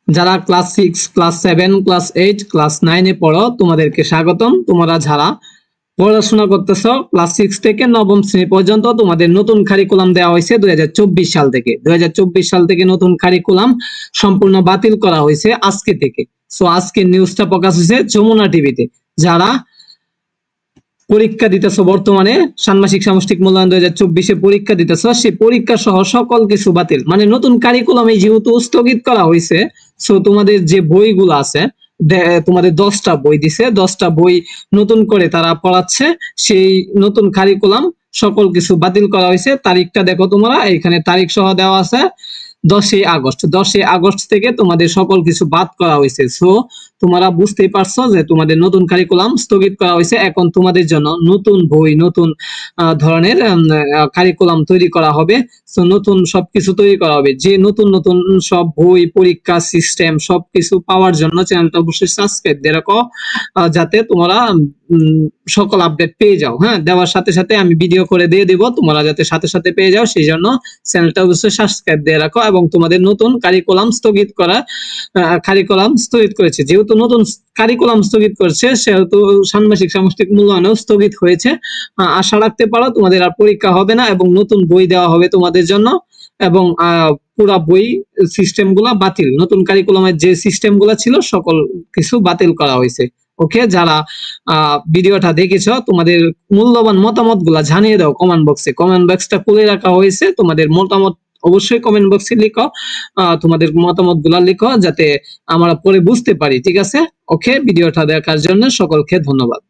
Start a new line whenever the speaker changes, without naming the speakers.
যারা class 6, class 7, class 8, class 9 এ পড়ো তোমাদেরকে স্বাগতম। তোমরা যারা পড়াশোনা করতেছো ক্লাস 6 থেকে নবম শ্রেণী পর্যন্ত তোমাদের নতুন কারিকুলাম দেওয়া হয়েছে 2024 সাল থেকে। 2024 সাল থেকে নতুন কারিকুলাম সম্পূর্ণ বাতিল করা হয়েছে আজকে থেকে। সো আজকে নিউজটা প্রকাশ হয়েছে যমুনা টিভিতে। যারা পরীক্ষা দিতেছ বর্তমানে ষান্মাসিক সামষ্টিক মূল্যায়ন 2024 পরীক্ষা দিতেছ, সেই পরীক্ষা সহ সকল কিছু বাতিল, মানে নতুন কারিকুলাম যেহেতু স্থগিত করা হয়েছে। সো তোমাদের যে বইগুলো আছে, তোমাদের 10টা বই দিছে, 10টা বই নতুন করে তারা পড়াচ্ছে। সেই নতুন কারিকুলাম সকল কিছু বাতিল করা হয়েছে। তারিখটা দেখো তোমরা, এখানে তারিখ সহ দেওয়া আছে 10ই আগস্ট। 10ই আগস্ট থেকে তোমাদের সকল কিছু বাদ করা হয়েছে। সো তোমরা বুঝতেই পারছো যে তোমাদের নতুন কারিকুলাম স্থগিত করা হয়েছে। এখন তোমাদের জন্য নতুন বই, নতুন ধরনের কারিকুলাম তৈরি করা হবে। সো নতুন সবকিছু তৈরি করা হবে। যে নতুন নতুন সব বই, পরীক্ষা সিস্টেম সবকিছু পাওয়ার জন্য চ্যানেলটা অবশ্যই সাবস্ক্রাইব দিয়ে রাখো, যাতে তোমরা সকল আপডেট পেয়ে যাও। হ্যাঁ, দেওয়ার সাথে সাথে আমি ভিডিও করে দিয়ে দিব, তোমরা যাতে সাথে সাথে পেয়ে যাও। সেই জন্য চ্যানেলটা অবশ্যই সাবস্ক্রাইব দিয়ে রাখো। এবং তোমাদের নতুন কারিকুলাম স্থগিত করেছে, যেহেতু নতুন কারিকুলাম স্থগিত করেছে সেহেতু ষান্মাসিক সামষ্টিক মূল্যায়নও স্থগিত হয়েছে। আশা রাখতে পারো তোমাদের আর পরীক্ষা হবে না এবং নতুন বই দেওয়া হবে তোমাদের জন্য। এবং পুরা বই সিস্টেম গুলা বাতিল, নতুন কারিকুলামের যে সিস্টেম গুলা ছিল সকল কিছু বাতিল করা হয়েছে। ওকে, যারা ভিডিওটা দেখেছো তোমাদের মূল্যবান মতামত গুলা জানিয়ে দাও কমেন্ট বক্সে। কমেন্ট বক্সটা খুলে রাখা হয়েছে, তোমাদের মতামত অবশ্যই কমেন্ট বক্সে লিখো। তোমাদের মতামত গুলা লিখো যাতে আমরা পরে বুঝতে পারি। ঠিক আছে, ওকে, ভিডিওটা দেখার জন্য সকলকে ধন্যবাদ।